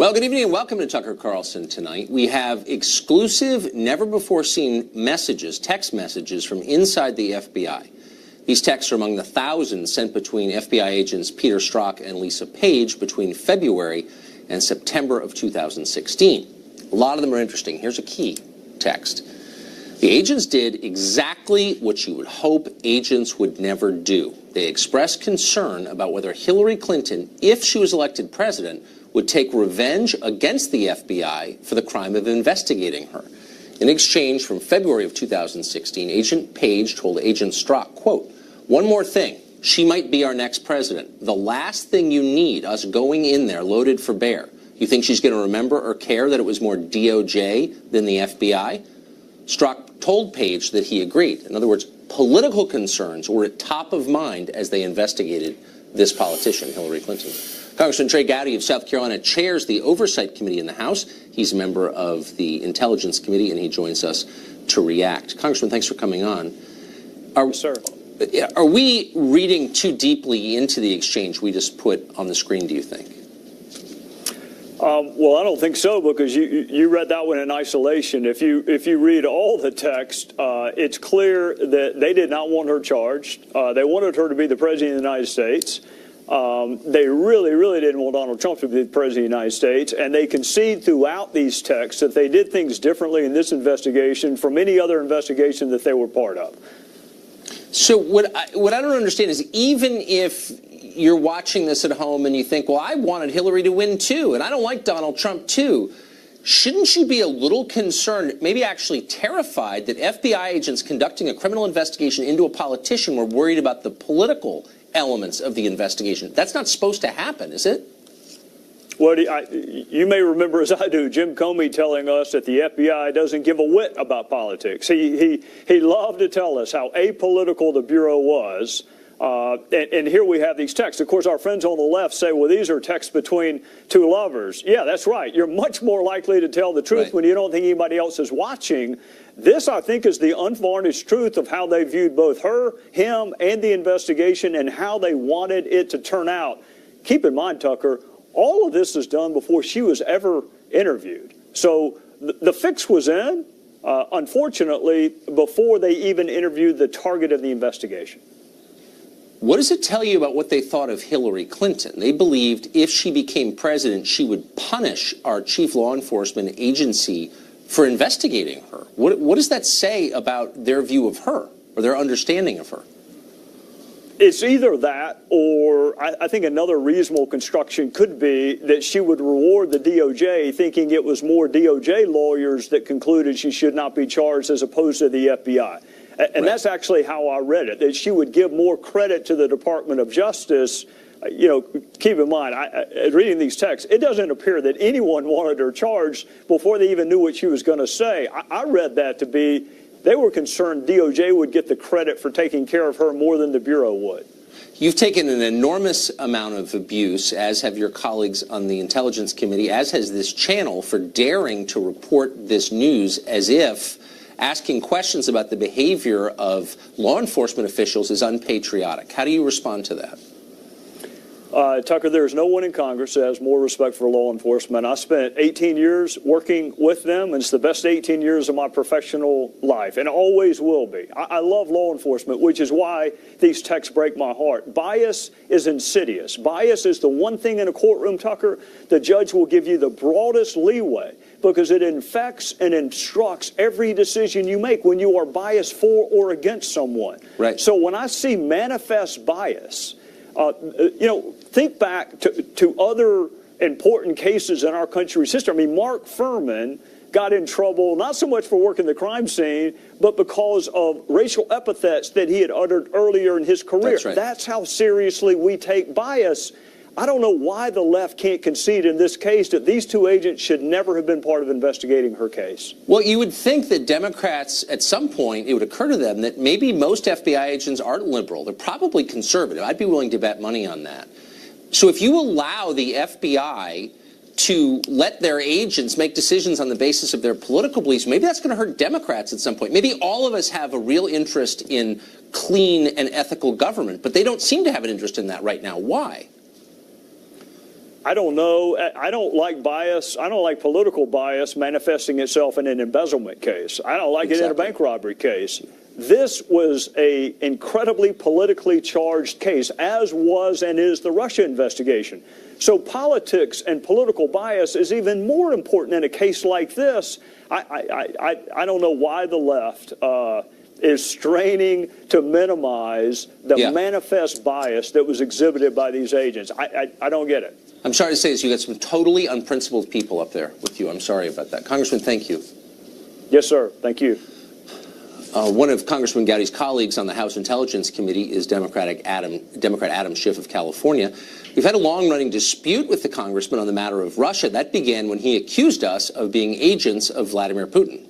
Well, good evening and welcome to Tucker Carlson tonight. We have exclusive, never-before-seen messages, text messages from inside the FBI. These texts are among the thousands sent between FBI agents Peter Strzok and Lisa Page between February and September of 2016. A lot of them are interesting. Here's a key text. The agents did exactly what you would hope agents would never do. They expressed concern about whether Hillary Clinton, if she was elected president, would take revenge against the FBI for the crime of investigating her. In exchange, from February of 2016, Agent Page told Agent Strzok, quote, "One more thing, she might be our next president. The last thing you need, us going in there loaded for bear. You think she's going to remember or care that it was more DOJ than the FBI? Strzok told Page that he agreed. In other words, political concerns were at top of mind as they investigated this politician, Hillary Clinton. Congressman Trey Gowdy of South Carolina chairs the Oversight Committee in the House. He's a member of the Intelligence Committee, and he joins us to react. Congressman, thanks for coming on. Yes, sir. Are we reading too deeply into the exchange we just put on the screen, do you think? Well, I don't think so, because you read that one in isolation. If you read all the text, it's clear that they did not want her charged. They wanted her to be the president of the United States. They really didn't want Donald Trump to be the president of the United States, and they concede throughout these texts that they did things differently in this investigation from any other investigation that they were part of. So what I don't understand is, even if you're watching this at home and you think, well, I wanted Hillary to win too, and I don't like Donald Trump too, shouldn't she be a little concerned, maybe actually terrified, that FBI agents conducting a criminal investigation into a politician were worried about the political elements of the investigation? That's not supposed to happen, is it? Well, you may remember, as I do, Jim Comey telling us that the FBI doesn't give a whit about politics. He loved to tell us how apolitical the Bureau was. And here we have these texts. Of course, our friends on the left say, well, these are texts between two lovers. Yeah, that's right. You're much more likely to tell the truth when you don't think anybody else is watching. This, I think, is the unvarnished truth of how they viewed both her, him, and the investigation, and how they wanted it to turn out. Keep in mind, Tucker, all of this is done before she was ever interviewed. So the fix was in, unfortunately, before they even interviewed the target of the investigation. What does it tell you about what they thought of Hillary Clinton? They believed if she became president, she would punish our chief law enforcement agency for investigating her. What does that say about their view of her or their understanding of her? It's either that, or I think another reasonable construction could be that she would reward the DOJ, thinking it was more DOJ lawyers that concluded she should not be charged as opposed to the FBI. And that's actually how I read it, that she would give more credit to the Department of Justice. You know, keep in mind, reading these texts, it doesn't appear that anyone wanted her charged before they even knew what she was going to say. I read that to be they were concerned DOJ would get the credit for taking care of her more than the Bureau would. You've taken an enormous amount of abuse, as have your colleagues on the Intelligence Committee, as has this channel, for daring to report this news as if asking questions about the behavior of law enforcement officials is unpatriotic. How do you respond to that? Tucker, there's no one in Congress that has more respect for law enforcement. I spent 18 years working with them, and it's the best 18 years of my professional life, and always will be. I love law enforcement, which is why these texts break my heart. Bias is insidious. Bias is the one thing in a courtroom, Tucker, the judge will give you the broadest leeway, because it infects and instructs every decision you make when you are biased for or against someone. Right. So when I see manifest bias, think back to other important cases in our country's history. I mean, Mark Furman got in trouble not so much for working the crime scene, but because of racial epithets that he had uttered earlier in his career. That's right. That's how seriously we take bias. I don't know why the left can't concede in this case that these two agents should never have been part of investigating her case. Well, you would think that Democrats, at some point, it would occur to them that maybe most FBI agents aren't liberal. They're probably conservative. I'd be willing to bet money on that. So if you allow the FBI to let their agents make decisions on the basis of their political beliefs, maybe that's going to hurt Democrats at some point. Maybe all of us have a real interest in clean and ethical government, but they don't seem to have an interest in that right now. Why? I don't know. I don't like bias. I don't like political bias manifesting itself in an embezzlement case. I don't like it in a bank robbery case. This was a incredibly politically charged case, as was and is the Russia investigation. So politics and political bias is even more important in a case like this. I don't know why the left is straining to minimize the manifest bias that was exhibited by these agents. I don't get it. I'm sorry to say this. You got some totally unprincipled people up there with you. I'm sorry about that. Congressman, thank you. Yes, sir. Thank you. One of Congressman Gowdy's colleagues on the House Intelligence Committee is Democrat Adam Schiff of California. We've had a long-running dispute with the congressman on the matter of Russia. That began when he accused us of being agents of Vladimir Putin.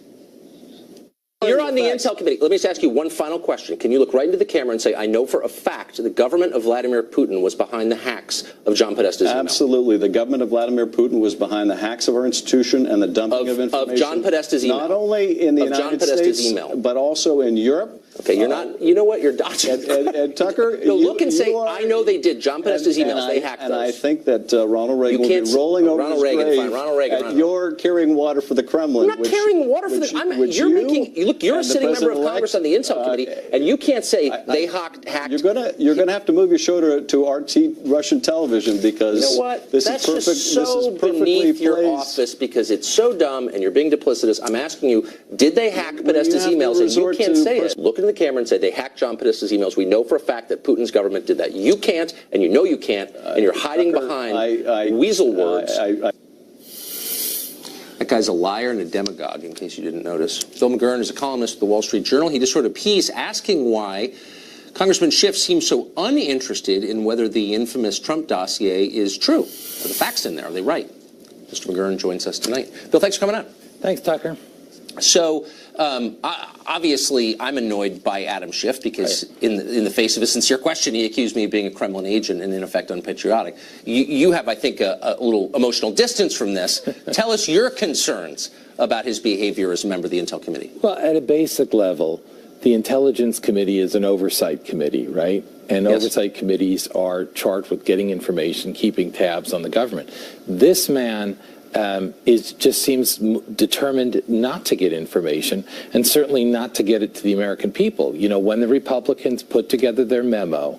You're on the Intel Committee. Let me just ask you one final question. Can you look right into the camera and say, I know for a fact the government of Vladimir Putin was behind the hacks of John Podesta's email? Absolutely. The government of Vladimir Putin was behind the hacks of our institution and the dumping of information. Of John Podesta's email. Not only in the United States, but also in Europe. Okay, you're not, you know what, you're dodging. And Tucker, no, look and say, I know they did. John Podesta's emails, they hacked those. And I think that Ronald Reagan will be rolling over his grave. You're carrying water for the Kremlin. I'm not carrying water for the you're a sitting member of Congress on the Intel Committee, and you can't say they hacked. You're gonna have to move your show to RT Russian television, because you know what? This That's is perfect. Just so beneath your office because it's so dumb and you're being duplicitous. I'm asking you, did they hack Podesta's emails? And you can't say it. Look into the camera and say they hacked John Podesta's emails. We know for a fact that Putin's government did that. You can't, and you know you can't, and you're hiding behind weasel words. That guy's a liar and a demagogue, in case you didn't notice. Bill McGurn is a columnist at the Wall Street Journal. He just wrote a piece asking why Congressman Schiff seems so uninterested in whether the infamous Trump dossier is true. Are the facts in there? Are they right? Mr. McGurn joins us tonight. Bill, thanks for coming on. Thanks, Tucker. So, obviously, I'm annoyed by Adam Schiff because in the face of a sincere question, he accused me of being a Kremlin agent and, in effect, unpatriotic. You have, I think, a little emotional distance from this. Tell us your concerns about his behavior as a member of the Intel Committee. Well, at a basic level, the Intelligence Committee is an oversight committee, right? And oversight committees are charged with getting information, keeping tabs on the government. This man just seems determined not to get information, and certainly not to get it to the American people. You know, when the Republicans put together their memo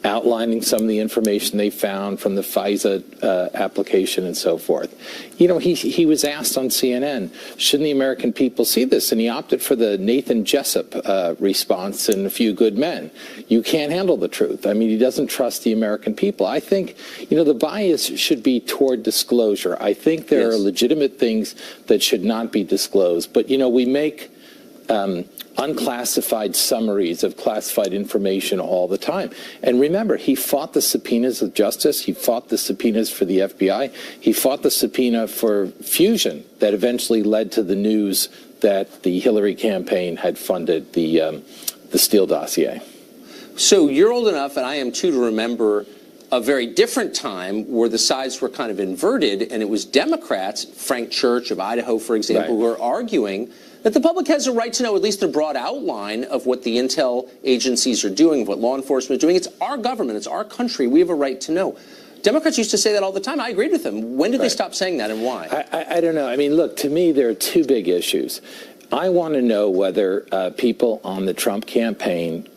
outlining some of the information they found from the FISA application and so forth, you know, he was asked on CNN, shouldn't the American people see this? And he opted for the Nathan Jessup response in A Few Good Men. You can't handle the truth. I mean, he doesn't trust the American people. I think, you know, the bias should be toward disclosure. I think there are legitimate things that should not be disclosed. But, you know, we make unclassified summaries of classified information all the time. And remember, he fought the subpoenas of justice. He fought the subpoenas for the FBI. He fought the subpoena for Fusion that eventually led to the news that the Hillary campaign had funded the Steele dossier. So you're old enough, and I am too, to remember a very different time where the sides were kind of inverted, and it was Democrats, Frank Church of Idaho, for example, who were arguing that the public has a right to know at least a broad outline of what the intel agencies are doing, what law enforcement is doing. It's our government. It's our country. We have a right to know. Democrats used to say that all the time. I agreed with them. When did they stop saying that, and why? I don't know. I mean, look, to me, there are two big issues. I want to know whether people on the Trump campaign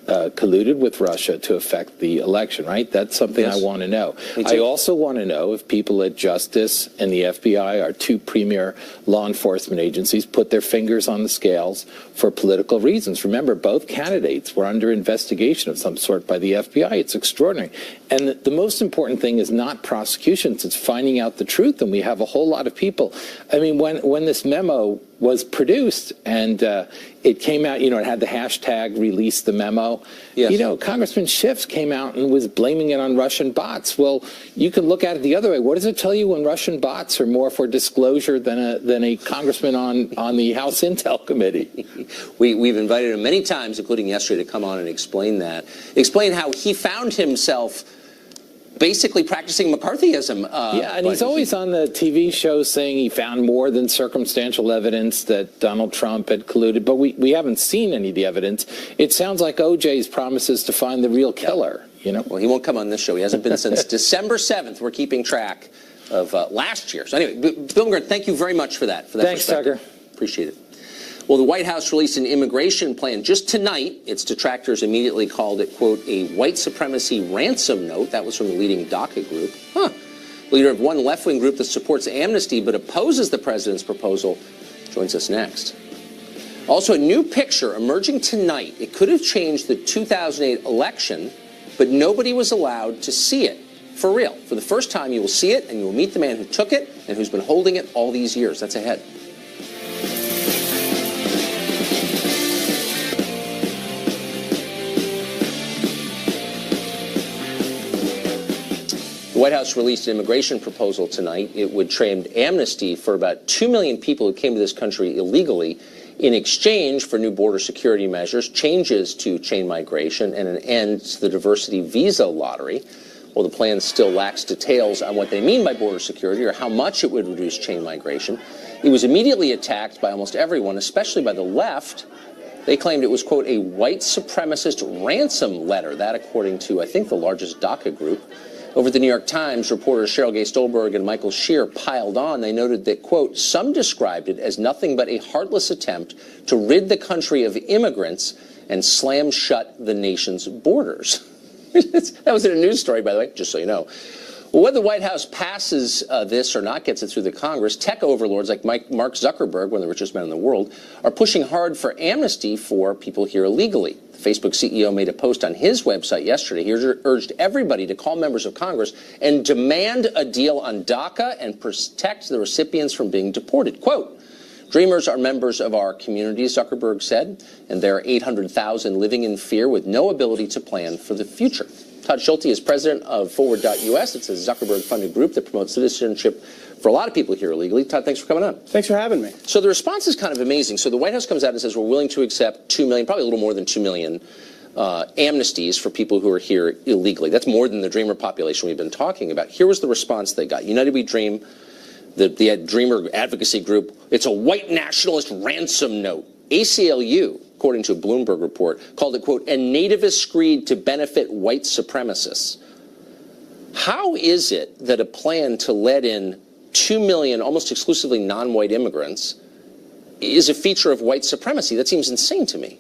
colluded with Russia to affect the election, right? That's something I want to know. I also want to know if people at Justice and the FBI, our two premier law enforcement agencies, put their fingers on the scales for political reasons. Remember, both candidates were under investigation of some sort by the FBI. It's extraordinary. And the most important thing is not prosecutions, it's finding out the truth. And we have a whole lot of people. I mean, when this memo was produced and it came out, you know, it had the hashtag release the memo. You know, Congressman Schiff came out and was blaming it on Russian bots. Well, you can look at it the other way. What does it tell you when Russian bots are more for disclosure than a congressman on the House Intel Committee? We've invited him many times, including yesterday, to come on and explain that. Explain how he found himself basically practicing McCarthyism. Yeah, and he's always on the TV show saying he found more than circumstantial evidence that Donald Trump had colluded, but we haven't seen any of the evidence. It sounds like O.J.'s promises to find the real killer, you know? Well, he won't come on this show. He hasn't been since December 7th. We're keeping track of last year. So anyway, Bill McGirt, thank you very much for that. Thanks, Tucker. Appreciate it. Well, the White House released an immigration plan just tonight. Its detractors immediately called it, quote, a white supremacy ransom note. That was from the leading DACA group. Leader of one left-wing group that supports amnesty but opposes the president's proposal joins us next. Also, a new picture emerging tonight. It could have changed the 2008 election, but nobody was allowed to see it. For real. For the first time, you will see it, and you will meet the man who took it and who's been holding it all these years. That's ahead. The White House released an immigration proposal tonight. It would trade amnesty for about 2 million people who came to this country illegally in exchange for new border security measures, changes to chain migration, and an end to the diversity visa lottery. Well, the plan still lacks details on what they mean by border security or how much it would reduce chain migration. It was immediately attacked by almost everyone, especially by the left. They claimed it was, quote, a white supremacist ransom letter. That, according to, I think, the largest DACA group. Over at the New York Times, reporters Cheryl Gay Stolberg and Michael Shear piled on. They noted that, quote, some described it as nothing but a heartless attempt to rid the country of immigrants and slam shut the nation's borders. That was in a news story, by the way, just so you know. Well, whether the White House passes this or not, gets it through the Congress, tech overlords like Mark Zuckerberg, one of the richest men in the world, are pushing hard for amnesty for people here illegally. The Facebook CEO made a post on his website yesterday. He urged everybody to call members of Congress and demand a deal on DACA and protect the recipients from being deported. Quote, dreamers are members of our community, Zuckerberg said, and there are 800,000 living in fear with no ability to plan for the future. Todd Schulte is president of Forward.us. It's a Zuckerberg-funded group that promotes citizenship for a lot of people here illegally. Todd, thanks for coming on. Thanks for having me. So the response is kind of amazing. So the White House comes out and says we're willing to accept 2 million, probably a little more than 2 million amnesties for people who are here illegally. That's more than the Dreamer population we've been talking about. Here was the response they got. United We Dream, the Dreamer advocacy group, it's a white nationalist ransom note. ACLU, according to a Bloomberg report, called it, quote, a nativist screed to benefit white supremacists. How is it that a plan to let in 2 million almost exclusively non-white immigrants is a feature of white supremacy? That seems insane to me.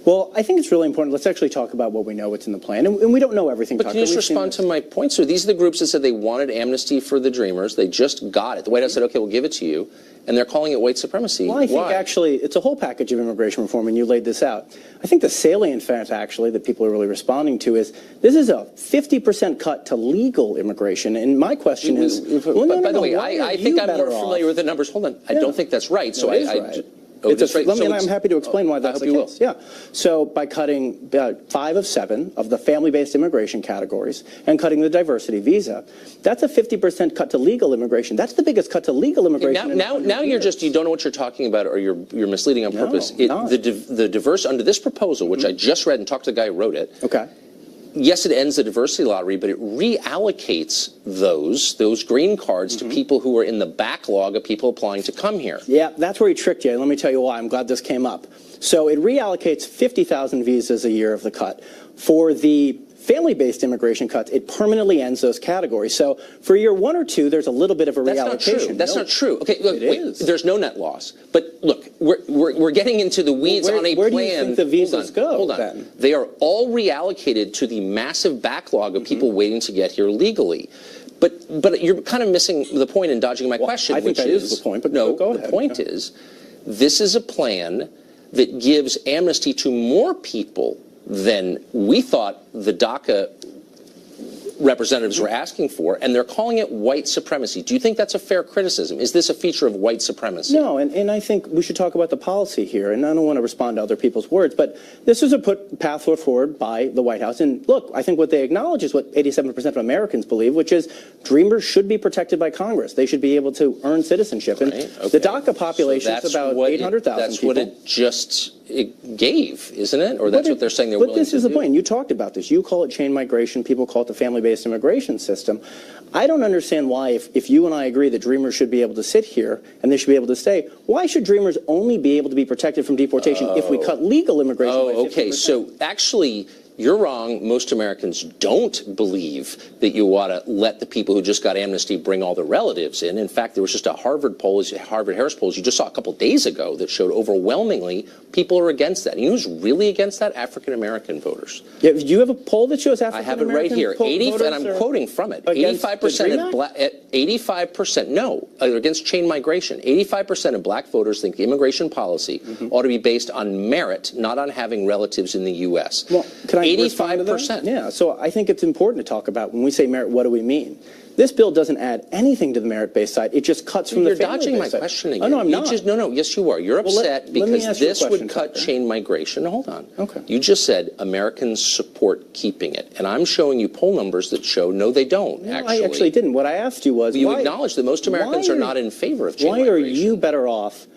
Well, I think it's really important. Let's actually talk about what we know, what's in the plan. And we don't know everything, But can you just respond to my point, sir? These are the groups that said they wanted amnesty for the Dreamers. They just got it. The White House said, okay, we'll give it to you. And they're calling it white supremacy. Well, I think actually it's a whole package of immigration reform, and you laid this out. I think the salient fact, actually, that people are really responding to is this is a 50% cut to legal immigration. And my question is, by the way, I think I'm more familiar with the numbers. Hold on. I don't think that's right. So I'm happy to explain why that's the case. Yeah. So by cutting 5 of 7 of the family-based immigration categories and cutting the diversity visa, that's a 50% cut to legal immigration. That's the biggest cut to legal immigration. Now you're just, you don't know what you're talking about, or you're misleading on purpose. The diverse, under this proposal, which I just read and talked to the guy who wrote it. Okay. Yes, it ends the diversity lottery, but it reallocates those green cards to people who are in the backlog of people applying to come here. Yeah, that's where he tricked you. And let me tell you why. I'm glad this came up. So it reallocates 50,000 visas a year of the cut. For the family-based immigration cuts, it permanently ends those categories. So for year 1 or 2, there's a little bit of a reallocation. That's not true. Okay, look, wait, there's no net loss. But look, we're getting into the weeds on a plan. Where do you think the visas go? Hold on. Then? They are all reallocated to the massive backlog of people waiting to get here legally. But you're kind of missing the point and dodging my question. I think that is the point. But no, go ahead. The point is, this is a plan that gives amnesty to more people than we thought the DACA representatives were asking for, and they're calling it white supremacy. Do you think that's a fair criticism? Is this a feature of white supremacy? No, and I think we should talk about the policy here, and I don't want to respond to other people's words, but this is a path forward by the White House. And look, I think what they acknowledge is what 87% of Americans believe, which is dreamers should be protected by Congress. They should be able to earn citizenship. And the DACA population is about 800,000 people. That's what it just gave, isn't it? Or that's what they're saying they're willing to do. But this is the point. You talked about this. You call it chain migration. People call it the family-based immigration system. I don't understand why, if you and I agree that Dreamers should be able to sit here and they should be able to stay, why should Dreamers only be able to be protected from deportation if we cut legal immigration by 50%? Okay. So actually, you're wrong. Most Americans don't believe that you ought to let the people who just got amnesty bring all their relatives in. In fact, there was just a Harvard-Harris poll you just saw a couple days ago that showed overwhelmingly people are against that. You know who's really against that? African-American voters. Yeah, do you have a poll that shows African-American voters? I have it right here. And I'm quoting from it. 85% of 85%, no, against chain migration. 85% of black voters think the immigration policy ought to be based on merit, not on having relatives in the U.S. Well, can I 85%. Yeah, so I think it's important to talk about when we say merit, what do we mean? This bill doesn't add anything to the merit-based side. It just cuts from the family-based side. You're dodging my question again. Oh, no, I'm not. No, yes, you are. You're upset because this would cut chain migration. Hold on. Okay. You just said Americans support keeping it. And I'm showing you poll numbers that show, no, they don't, actually. I actually didn't. What I asked you was, you acknowledge that most Americans are not in favor of chain why migration. Why are you better off?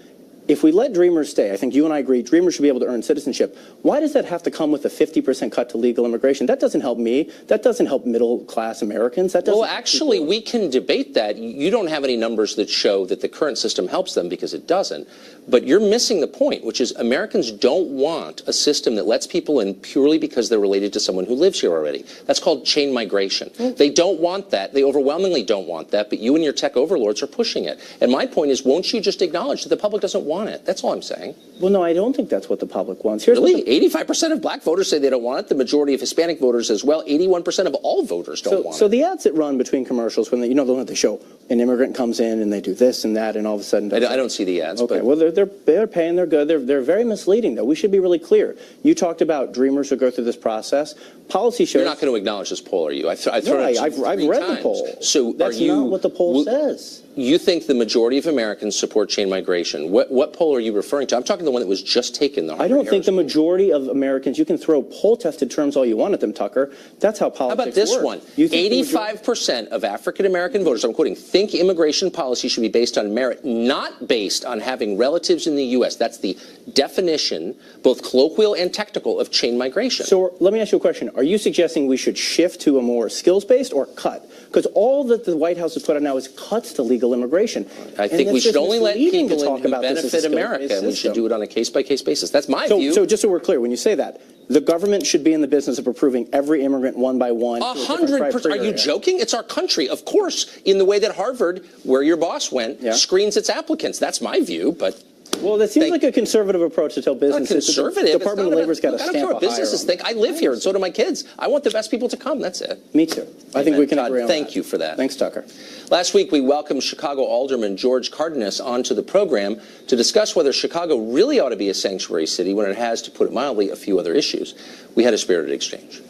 If we let Dreamers stay, I think you and I agree, Dreamers should be able to earn citizenship. Why does that have to come with a 50% cut to legal immigration? That doesn't help me. That doesn't help middle-class Americans. That doesn't. Well, actually, we can debate that. You don't have any numbers that show that the current system helps them because it doesn't. But you're missing the point, which is Americans don't want a system that lets people in purely because they're related to someone who lives here already. That's called chain migration. They don't want that. They overwhelmingly don't want that, but you and your tech overlords are pushing it. And my point is, won't you just acknowledge that the public doesn't want it? That's all I'm saying. Well, no, I don't think that's what the public wants. Really? 85% of black voters say they don't want it. The majority of Hispanic voters as well. 81% of all voters don't want it. So the ads that run between commercials, when they, the one that they show an immigrant comes in and they do this and that, and all of a sudden... I don't see the ads. Okay, but well, they're paying, they're good. They're very misleading, though. We should be really clear. You talked about Dreamers who go through this process. Policy shows... You're not going to acknowledge this poll, are you? I've read the poll. So that's not what the poll says. You think the majority of Americans support chain migration. What poll are you referring to? I'm talking the one that was just taken. I don't think the majority of Americans, you can throw poll-tested terms all you want at them, Tucker. That's how politics works. How about this one? 85% of African-American voters, I'm quoting, think immigration policy should be based on merit, not based on having relatives in the U.S. That's the definition, both colloquial and technical, of chain migration. So let me ask you a question. Are you suggesting we should shift to a more skills-based or cut? Because all that the White House has put out now is cuts to legal immigration. I think we should only let people in who benefit America, and we should do it on a case-by-case basis. That's my view. So just so we're clear, when you say that, the government should be in the business of approving every immigrant one by one. 100%. Are you joking? It's our country, of course, in the way that Harvard, where your boss went, screens its applicants. That's my view, but... Well, that seems like a conservative approach to tell businesses. Conservative. The Department of Labor's got to stamp a higher. I don't care what businesses think. I live here, and so do my kids. I want the best people to come. That's it. Me too. I think we can agree on that. Thank you for that. Thanks, Tucker. Last week, we welcomed Chicago Alderman George Cardenas onto the program to discuss whether Chicago really ought to be a sanctuary city when it has, to put it mildly, a few other issues. We had a spirited exchange.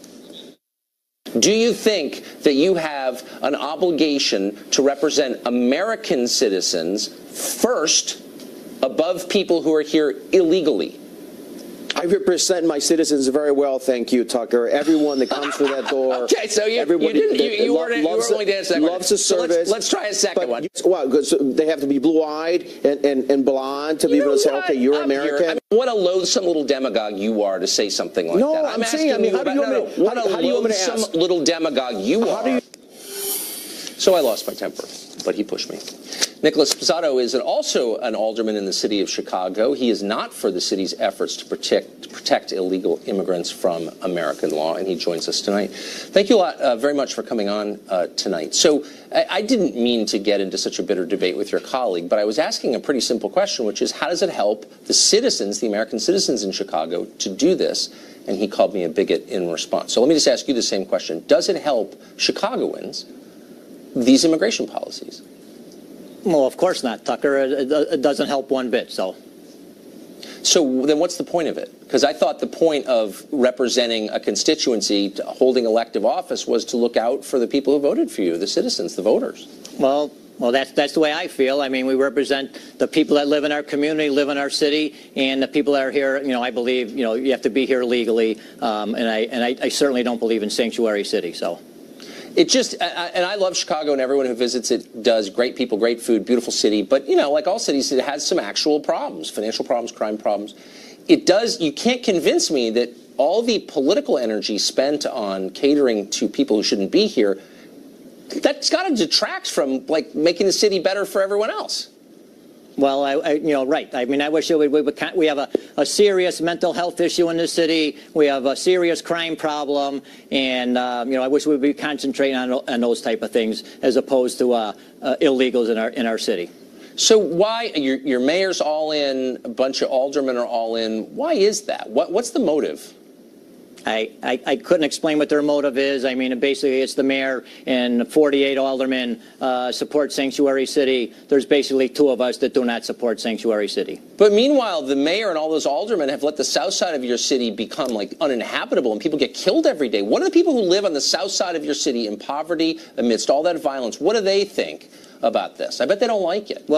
Do you think that you have an obligation to represent American citizens first, above people who are here illegally? I represent my citizens very well, thank you, Tucker. Everyone that comes through that door. Okay, so you weren't only to answer that loves the service. So let's try a second one. Well, because they have to be blue-eyed and blonde to be able to say, okay, you're American. I mean, what a loathsome little demagogue you are to say something like that. No, I'm saying, I mean, how do you want me to ask? What a little demagogue you are. So I lost my temper, but he pushed me. Nicholas Pizzato is also an alderman in the city of Chicago. He is not for the city's efforts to protect illegal immigrants from American law, and he joins us tonight. Thank you a lot very much for coming on tonight. So I didn't mean to get into such a bitter debate with your colleague, but I was asking a pretty simple question, which is how does it help the citizens, the American citizens in Chicago, to do this? And he called me a bigot in response. So let me just ask you the same question. Does it help Chicagoans, these immigration policies? Well, of course not, Tucker. It doesn't help one bit, So then what's the point of it? Because I thought the point of representing a constituency, holding elective office, was to look out for the people who voted for you, the citizens, the voters. Well, that's the way I feel. I mean, we represent the people that live in our community, live in our city, and the people that are here. I believe, you have to be here legally, and I certainly don't believe in sanctuary city. So. It just, and I love Chicago, and everyone who visits it does. Great people, great food, beautiful city. But, like all cities, it has some actual problems, financial problems, crime problems. you can't convince me that all the political energy spent on catering to people who shouldn't be here, that's got to detract from like making the city better for everyone else. Well, right. I mean, I wish we have a serious mental health issue in the city. We have a serious crime problem, and I wish we'd be concentrating on those type of things as opposed to illegals in our city. So why your mayor's all in, a bunch of aldermen are all in? Why is that? What's the motive? I couldn't explain what their motive is. I mean, basically, it's the mayor and 48 aldermen support Sanctuary City. There's basically 2 of us that do not support Sanctuary City. But meanwhile, the mayor and all those aldermen have let the south side of your city become like uninhabitable, and people get killed every day. What do the people who live on the south side of your city in poverty amidst all that violence, what do they think about this? I bet they don't like it.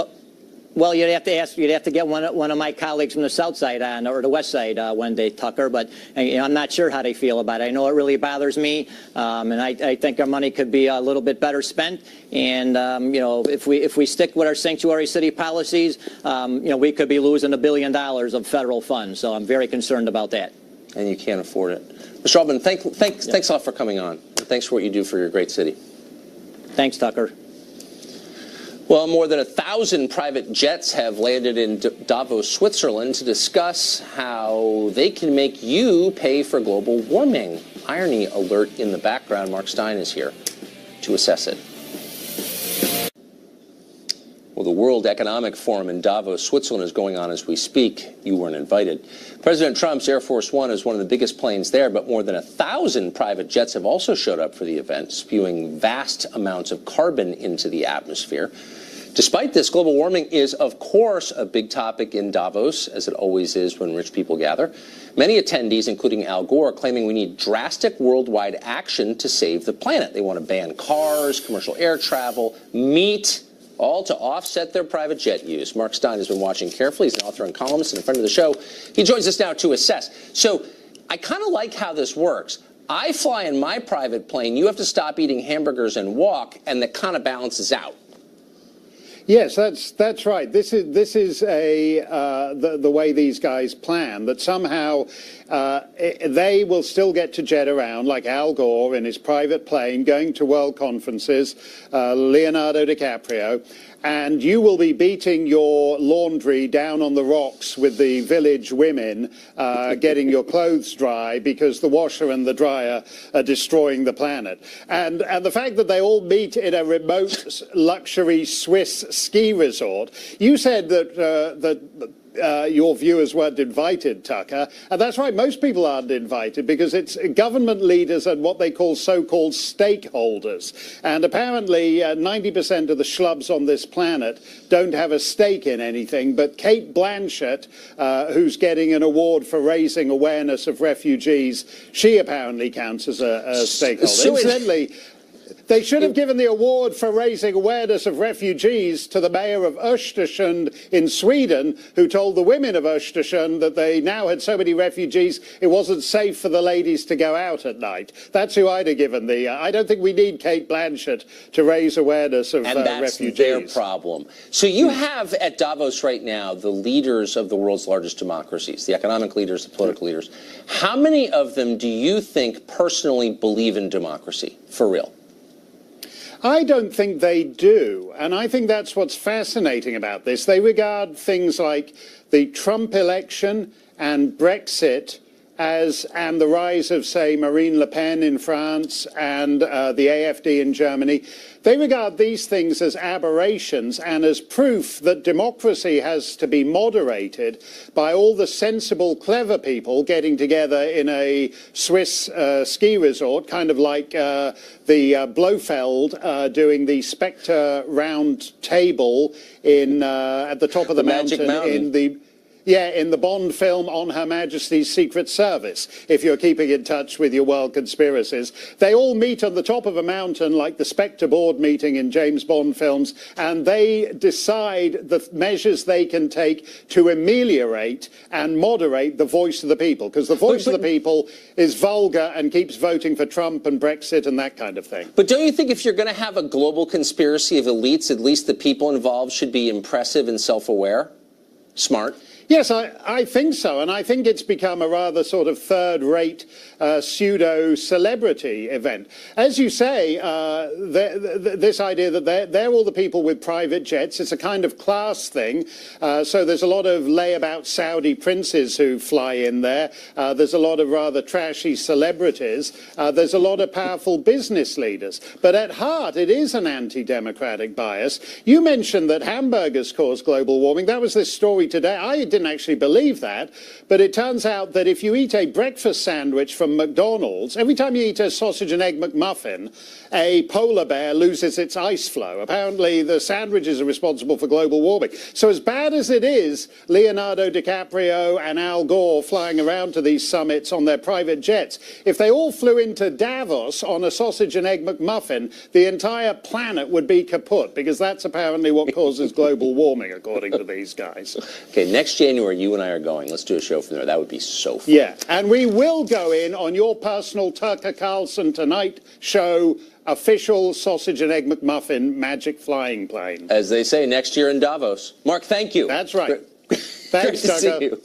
Well, you'd have to get one of my colleagues from the south side on, or the west side one day, Tucker, but I'm not sure how they feel about it. I know it really bothers me, and I think our money could be a little bit better spent. And, if we stick with our Sanctuary City policies, we could be losing $1 billion of federal funds. So I'm very concerned about that. And you can't afford it. Mr. Alban, thanks a lot for coming on. Thanks for what you do for your great city. Thanks, Tucker. Well, more than 1,000 private jets have landed in Davos, Switzerland to discuss how they can make you pay for global warming. Irony alert in the background. Mark Stein is here to assess it. Well, the World Economic Forum in Davos, Switzerland is going on as we speak. You weren't invited. President Trump's Air Force One is one of the biggest planes there, but more than 1,000 private jets have also showed up for the event, spewing vast amounts of carbon into the atmosphere. Despite this, global warming is, of course, a big topic in Davos, as it always is when rich people gather. Many attendees, including Al Gore, are claiming we need drastic worldwide action to save the planet. They want to ban cars, commercial air travel, meat, all to offset their private jet use. Mark Stein has been watching carefully. He's an author and columnist and a friend of the show. He joins us now to assess. So I kind of like how this works. I fly in my private plane. You have to stop eating hamburgers and walk, and that kind of balances out. Yes, that's right. This is the way these guys plan, that somehow they will still get to jet around, like Al Gore in his private plane, going to world conferences, Leonardo DiCaprio, and you will be beating your laundry down on the rocks with the village women, getting your clothes dry because the washer and the dryer are destroying the planet. And the fact that they all meet in a remote luxury Swiss ski resort. You said that your viewers weren't invited, Tucker. And that's right, most people aren't invited because it's government leaders and what they call so-called stakeholders. And apparently 90% of the schlubs on this planet don't have a stake in anything. But Kate Blanchett, who's getting an award for raising awareness of refugees, she apparently counts as a stakeholder. Incidentally, they should have given the award for raising awareness of refugees to the mayor of Östersund in Sweden, who told the women of Östersund that they now had so many refugees it wasn't safe for the ladies to go out at night. That's who I'd have given the... I don't think we need Kate Blanchett to raise awareness of refugees. And that's their problem. So you have at Davos right now the leaders of the world's largest democracies, the economic leaders, the political leaders. How many of them do you think personally believe in democracy, for real? I don't think they do, and I think that's what's fascinating about this. They regard things like the Trump election and Brexit and the rise of, say, Marine Le Pen in France and the AfD in Germany. They regard these things as aberrations and as proof that democracy has to be moderated by all the sensible, clever people getting together in a Swiss ski resort, kind of like the Blofeld doing the Spectre round table at the top of the mountain in the Bond film On Her Majesty's Secret Service, if you're keeping in touch with your world conspiracies. They all meet on the top of a mountain like the Spectre board meeting in James Bond films, and they decide the measures they can take to ameliorate and moderate the voice of the people, because the voice of the people is vulgar and keeps voting for Trump and Brexit and that kind of thing. But don't you think if you're going to have a global conspiracy of elites, at least the people involved should be impressive and self-aware? Smart? Yes, I think so, and I think it's become a rather sort of third-rate pseudo-celebrity event. As you say, this idea that they're all the people with private jets, it's a kind of class thing, so there's a lot of layabout Saudi princes who fly in there, there's a lot of rather trashy celebrities, there's a lot of powerful business leaders, but at heart it is an anti-democratic bias. You mentioned that hamburgers cause global warming. That was this story today. I didn't actually believe that, but it turns out that if you eat a breakfast sandwich from McDonald's, every time you eat a sausage and egg McMuffin, a polar bear loses its ice flow. Apparently the sandwiches are responsible for global warming. So as bad as it is, Leonardo DiCaprio and Al Gore flying around to these summits on their private jets, if they all flew into Davos on a sausage and egg McMuffin, the entire planet would be kaput, because that's apparently what causes global warming, according to these guys. Okay, next January, you and I are going. Let's do a show from there. That would be so fun. Yeah, and we will go in on your personal Tucker Carlson Tonight show, official sausage and egg McMuffin magic flying plane. As they say, next year in Davos. Mark, thank you. That's right. Thanks, Tucker. See you.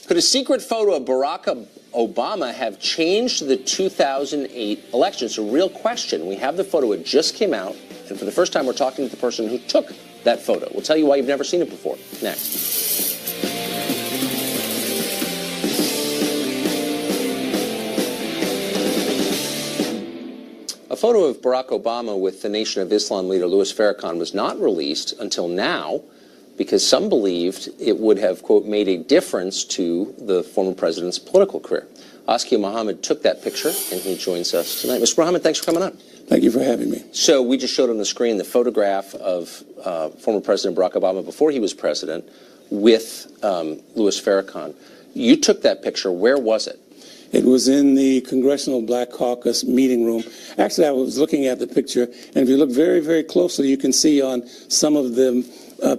Could a secret photo of Barack Obama have changed the 2008 election? It's a real question. We have the photo. It just came out. And for the first time, we're talking to the person who took that photo. We'll tell you why you've never seen it before. Next. A photo of Barack Obama with the Nation of Islam leader Louis Farrakhan was not released until now because some believed it would have, quote, made a difference to the former president's political career. Askia Muhammad took that picture, and he joins us tonight. Mr. Muhammad, thanks for coming on. Thank you for having me. So we just showed on the screen the photograph of former President Barack Obama before he was president with Louis Farrakhan. You took that picture. Where was it? It was in the Congressional Black Caucus meeting room. Actually, I was looking at the picture, and if you look very, very closely, you can see on some of the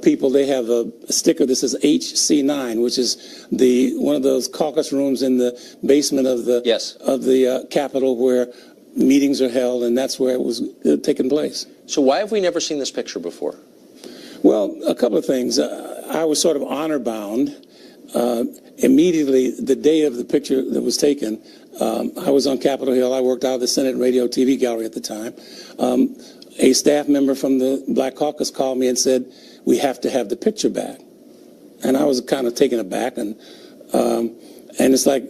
people, they have a sticker that says HC9, which is one of those caucus rooms in the basement of the Capitol where meetings are held, and that's where it was taking place. So why have we never seen this picture before? Well, a couple of things. I was sort of honor-bound. Immediately, the day of the picture that was taken, I was on Capitol Hill. I worked out of the Senate Radio TV Gallery at the time. A staff member from the Black Caucus called me and said, "We have to have the picture back." And I was kind of taken aback, and it's like,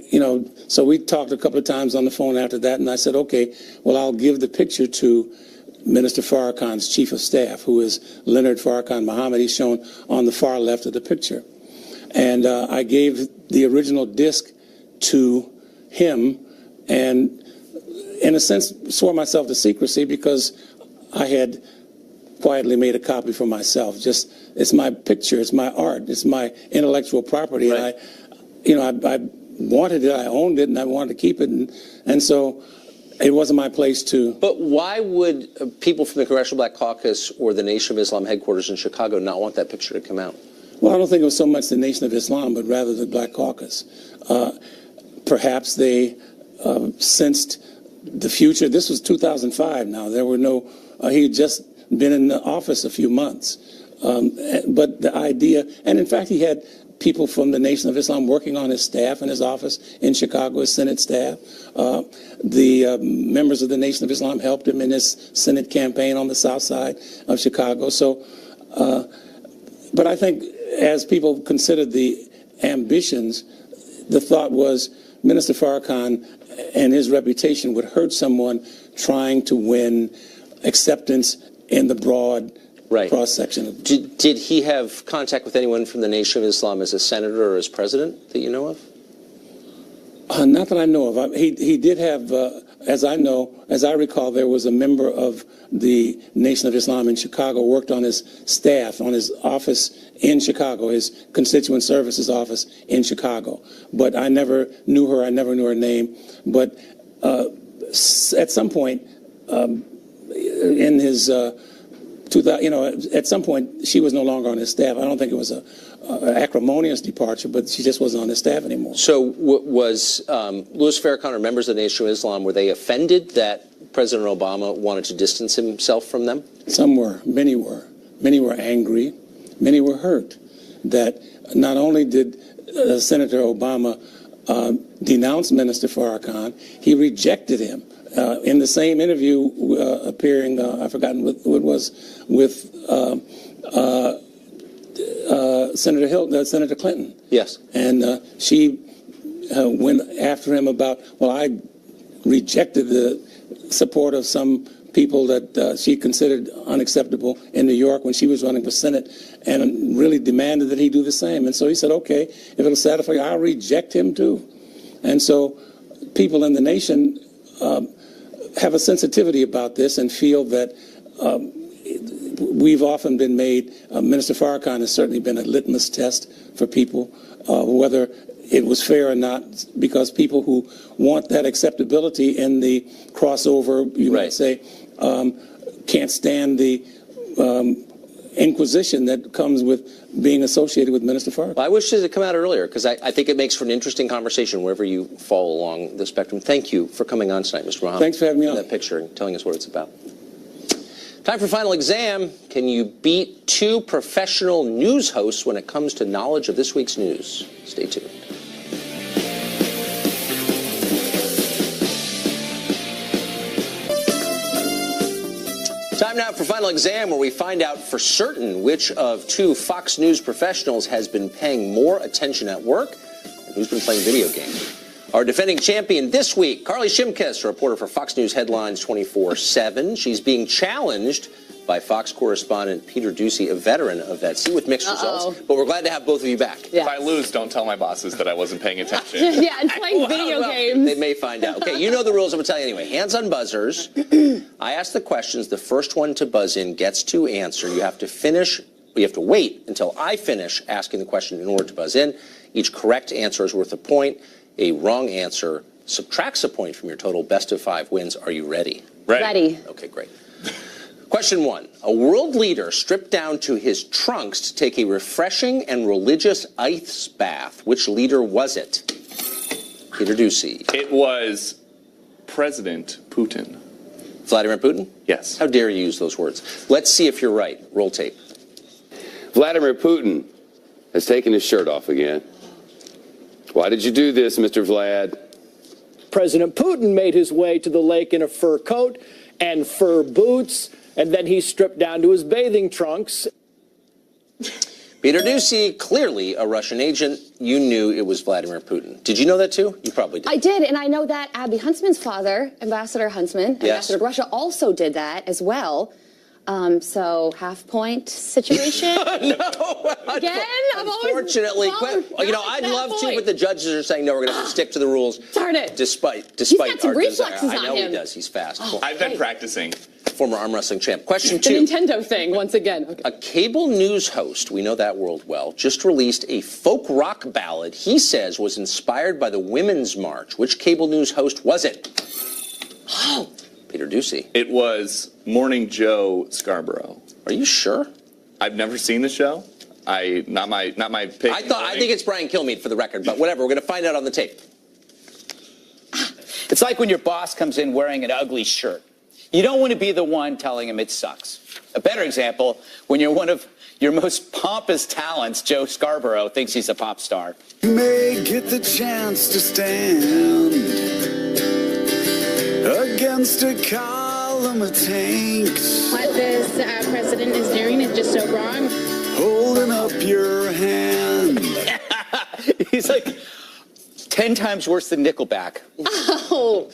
so we talked a couple of times on the phone after that, and I said, okay, well, I'll give the picture to Minister Farrakhan's chief of staff, who is Leonard Farrakhan Muhammad. He's shown on the far left of the picture. And I gave the original disc to him and, in a sense, swore myself to secrecy because I had quietly made a copy for myself. Just, it's my picture, it's my art, it's my intellectual property. Right. And I wanted it, I owned it, and I wanted to keep it. And so it wasn't my place to. But why would people from the Congressional Black Caucus or the Nation of Islam headquarters in Chicago not want that picture to come out? Well, I don't think it was so much the Nation of Islam, but rather the Black Caucus. Perhaps they sensed the future. This was 2005 now. There were no, he had just been in the office a few months. But the idea, and in fact, he had people from the Nation of Islam working on his staff in his office in Chicago, his Senate staff. The members of the Nation of Islam helped him in his Senate campaign on the south side of Chicago. So, but I think as people considered the ambitions, the thought was Minister Farrakhan and his reputation would hurt someone trying to win acceptance in the broad cross-section. Did he have contact with anyone from the Nation of Islam as a senator or as president that you know of? Not that I know of. He did have, as I recall, there was a member of the Nation of Islam in Chicago worked on his staff, on his office in Chicago, his constituent services office in Chicago. But I never knew her. I never knew her name. But at some point in his 2000, at some point she was no longer on his staff. I don't think it was a acrimonious departure, but she just wasn't on his staff anymore. So was Louis Farrakhan or members of the Nation of Islam, were they offended that President Obama wanted to distance himself from them? Some were. Many were. Many were angry. Many were hurt. that not only did Senator Obama denounce Minister Farrakhan, he rejected him. In the same interview appearing, I've forgotten what it was, with Senator Clinton. Yes. And she went after him about, well, I rejected the support of some people that she considered unacceptable in New York when she was running for Senate, and really demanded that he do the same. And so he said, okay, if it'll satisfy you, I'll reject him too. And so people in the nation have a sensitivity about this and feel that we've often been made, Minister Farrakhan has certainly been a litmus test for people, whether it was fair or not, because people who want that acceptability in the crossover, you might say, can't stand the inquisition that comes with being associated with Minister Farrakhan. Well, I wish it had come out earlier, because I think it makes for an interesting conversation wherever you fall along the spectrum. Thank you for coming on tonight, Mr. Muhammad. Thanks for having me on. That picture and telling us what it's about. Time for final exam. Can you beat two professional news hosts when it comes to knowledge of this week's news? Stay tuned. Time now for final exam, where we find out for certain which of two Fox News professionals has been paying more attention at work and who's been playing video games. Our defending champion this week, Carly Shimkus, a reporter for Fox News Headlines 24/7. She's being challenged by Fox correspondent Peter Doocy, a veteran of that seat, with mixed results. But we're glad to have both of you back. Yeah. If I lose, don't tell my bosses that I wasn't paying attention. Yeah, and playing video games. They may find out. Okay, you know the rules. I'm going to tell you anyway. Hands on buzzers. I ask the questions. The first one to buzz in gets to answer. You have to finish. You have to wait until I finish asking the question in order to buzz in. Each correct answer is worth a point. A wrong answer subtracts a point from your total. Best of 5 wins. Are you ready? Ready. Okay, great. Question 1. A world leader stripped down to his trunks to take a refreshing and religious ice bath. Which leader was it? Peter Doocy. It was President Putin. Vladimir Putin? Yes. How dare you use those words? Let's see if you're right. Roll tape. Vladimir Putin has taken his shirt off again. Why did you do this, Mr. Vlad? President Putin made his way to the lake in a fur coat and fur boots, and then he stripped down to his bathing trunks. Peter Doocy, clearly a Russian agent. You knew it was Vladimir Putin. Did you know that too? You probably did. I did, and I know that Abby Huntsman's father, Ambassador Huntsman, ambassador to Russia, also did that as well. So half-point situation. No, again, unfortunately, you know, I'd love to, but the judges are saying no. We're going to have to stick to the rules. Darn it! Despite He's got some our reflexes desire. on I know him. he does. He's fast. Oh, I've been practicing. Former arm wrestling champ. Question 2. The Nintendo thing once again. Okay. A cable news host, we know that world well, just released a folk rock ballad he says was inspired by the Women's March. Which cable news host was it? Oh, Peter Doocy. It was Morning Joe Scarborough. Are you sure? I've never seen the show. Not my pick. I think it's Brian Kilmeade for the record, but whatever. We're going to find out on the tape. It's like when your boss comes in wearing an ugly shirt. You don't want to be the one telling him it sucks. A better example, when you're one of your most pompous talents, Joe Scarborough, thinks he's a pop star. You may get the chance to stand against a column of tanks. What this president is doing is just so wrong. Holding up your hand. He's like 10 times worse than Nickelback. Oh,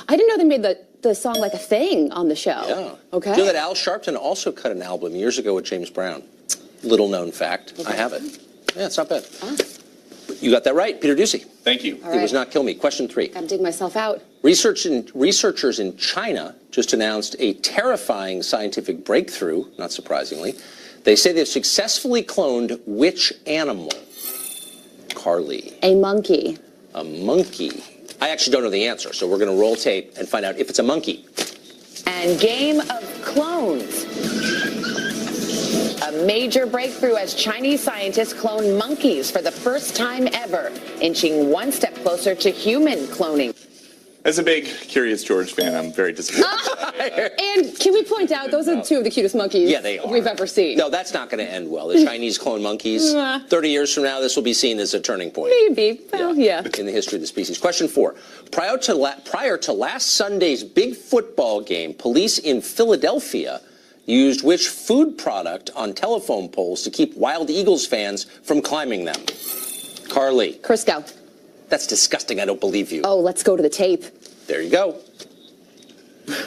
I didn't know they made the song like a thing on the show. Yeah. Okay. Do you know that Al Sharpton also cut an album years ago with James Brown? Little known fact. Okay. I have it. Yeah, it's not bad. Ah. You got that right, Peter Doocy. Thank you. All right. It was not Kilmeade. Question 3. Gotta dig myself out. Researchers in China just announced a terrifying scientific breakthrough, not surprisingly. They say they've successfully cloned which animal? Carly. A monkey. A monkey. I actually don't know the answer, so we're going to roll tape and find out if it's a monkey. And Game of Clones. A major breakthrough as Chinese scientists clone monkeys for the first time ever, inching one step closer to human cloning. As a big Curious George fan, I'm very disappointed. And can we point out, those are two of the cutest monkeys we've ever seen. No, that's not going to end well. The Chinese clone monkeys. 30 years from now, this will be seen as a turning point. Maybe. Well, yeah. In the history of the species. Question 4. Prior to last Sunday's big football game, police in Philadelphia used which food product on telephone poles to keep Wild Eagles fans from climbing them? Carly. Crisco. That's disgusting. I don't believe you. Oh, let's go to the tape. There you go.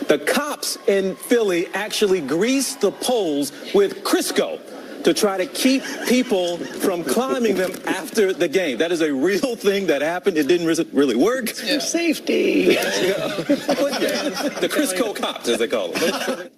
The cops in Philly actually greased the poles with Crisco to try to keep people from climbing them after the game. That is a real thing that happened. It didn't really work. It's for safety. The Crisco cops, as they call them.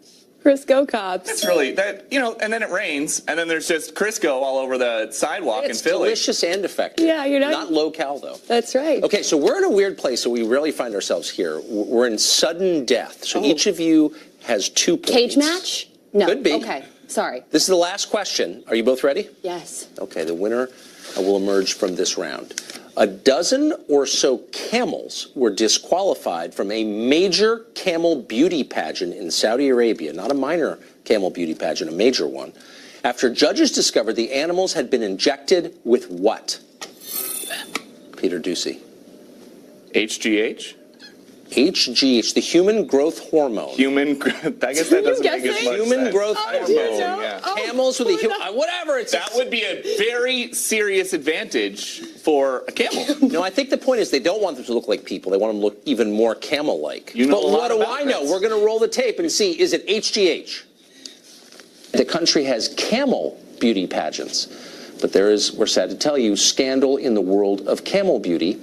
Crisco cops. It's really that, and then it rains, and then there's just Crisco all over the sidewalk in Philly. It's delicious and effective. Yeah, you're not low-cal, though. That's right. Okay, so we're in a weird place, so we rarely find ourselves here. We're in sudden death. So each of you has 2 points. Cage match? No. Could be. Okay, sorry. This is the last question. Are you both ready? Yes. Okay, the winner will emerge from this round. A dozen or so camels were disqualified from a major camel beauty pageant in Saudi Arabia, not a minor camel beauty pageant, a major one, after judges discovered the animals had been injected with what? Peter Ducey. HGH? HGH, the human growth hormone. I guess that doesn't make as much human sense. growth hormone. Yeah. Camels with a human, whatever. That would be a very serious advantage for a camel. No, I think the point is they don't want them to look like people. They want them to look even more camel-like. You know but what do I know? We're going to roll the tape and see, is it HGH? The country has camel beauty pageants. But there is, we're sad to tell you, scandal in the world of camel beauty.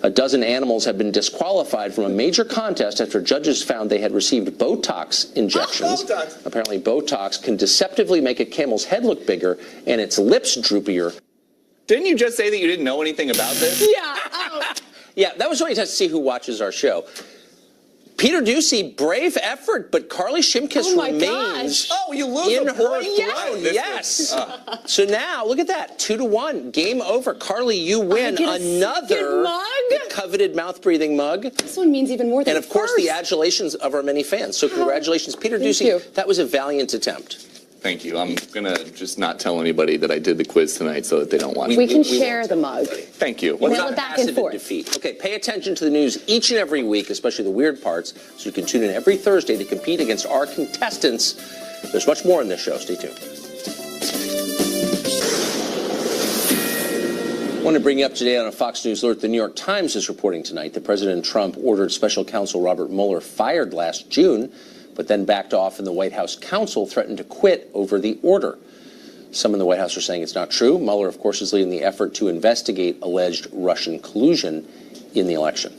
A dozen animals have been disqualified from a major contest after judges found they had received Botox injections. Botox. Apparently, Botox can deceptively make a camel's head look bigger and its lips droopier. Didn't you just say that you didn't know anything about this? Yeah. Yeah, that was only to see who watches our show. Peter Ducey, brave effort, but Carly Shimkus remains you lose in a her point? throne. Yes. So now, look at that, 2-1, game over. Carly, you win another coveted mouth-breathing mug. This one means even more than And of course, the adulations of our many fans. So congratulations, Peter Ducey. That was a valiant attempt. Thank you. I'm going to just not tell anybody that I did the quiz tonight so that they don't watch it. We can share the mug. Thank you. Mail it back and forth. Defeat. Okay, pay attention to the news each and every week, especially the weird parts, so you can tune in every Thursday to compete against our contestants. There's much more in this show. Stay tuned. I want to bring you up to date on a Fox News alert. The New York Times is reporting tonight that President Trump ordered special counsel Robert Mueller fired last June, but then backed off, and the White House counsel threatened to quit over the order. Some in the White House are saying it's not true. Mueller, of course, is leading the effort to investigate alleged Russian collusion in the election.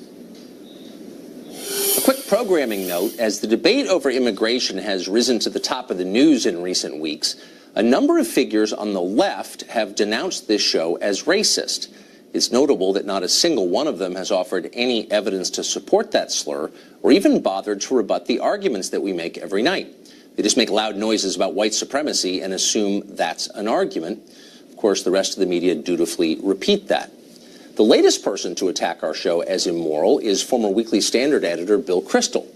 A quick programming note, as the debate over immigration has risen to the top of the news in recent weeks, a number of figures on the left have denounced this show as racist. It's notable that not a single one of them has offered any evidence to support that slur or even bothered to rebut the arguments that we make every night. They just make loud noises about white supremacy and assume that's an argument. Of course, the rest of the media dutifully repeat that. The latest person to attack our show as immoral is former Weekly Standard editor Bill Kristol.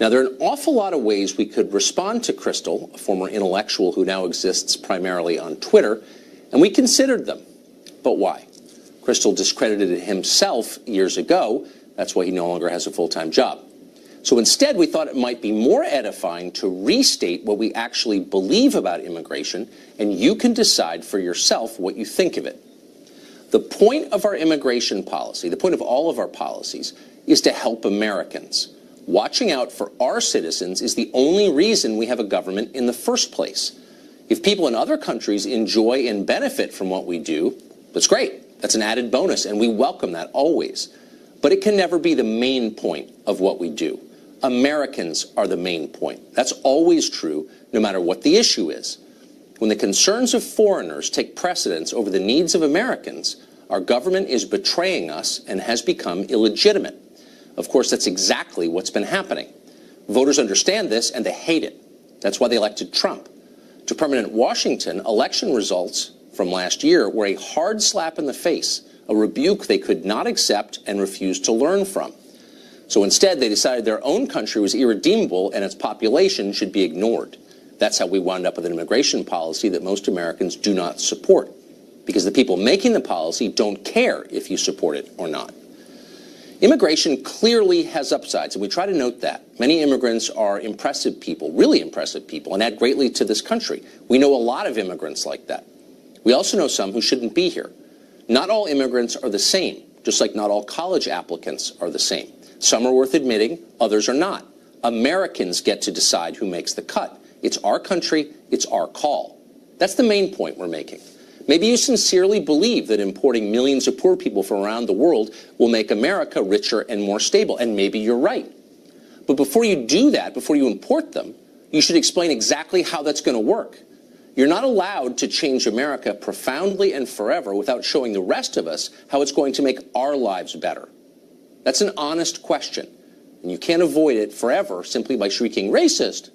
Now, there are an awful lot of ways we could respond to Kristol, a former intellectual who now exists primarily on Twitter, and we considered them. But why? Kristol discredited himself years ago. That's why he no longer has a full-time job. So instead, we thought it might be more edifying to restate what we actually believe about immigration, and you can decide for yourself what you think of it. The point of our immigration policy, the point of all of our policies, is to help Americans. Watching out for our citizens is the only reason we have a government in the first place. If people in other countries enjoy and benefit from what we do, that's great. That's an added bonus, and we welcome that always. But it can never be the main point of what we do. Americans are the main point. That's always true, no matter what the issue is. When the concerns of foreigners take precedence over the needs of Americans, our government is betraying us and has become illegitimate. Of course, that's exactly what's been happening. Voters understand this, and they hate it. That's why they elected Trump. To permanent Washington, election results from last year were a hard slap in the face, a rebuke they could not accept and refuse to learn from. So instead, they decided their own country was irredeemable and its population should be ignored. That's how we wound up with an immigration policy that most Americans do not support, because the people making the policy don't care if you support it or not. Immigration clearly has upsides, and we try to note that. Many immigrants are impressive people, really impressive people, and add greatly to this country. We know a lot of immigrants like that. We also know some who shouldn't be here. Not all immigrants are the same, just like not all college applicants are the same. Some are worth admitting, others are not. Americans get to decide who makes the cut. It's our country, it's our call. That's the main point we're making. Maybe you sincerely believe that importing millions of poor people from around the world will make America richer and more stable, and maybe you're right. But before you do that, before you import them, you should explain exactly how that's going to work. You're not allowed to change America profoundly and forever without showing the rest of us how it's going to make our lives better. That's an honest question, and you can't avoid it forever simply by shrieking racist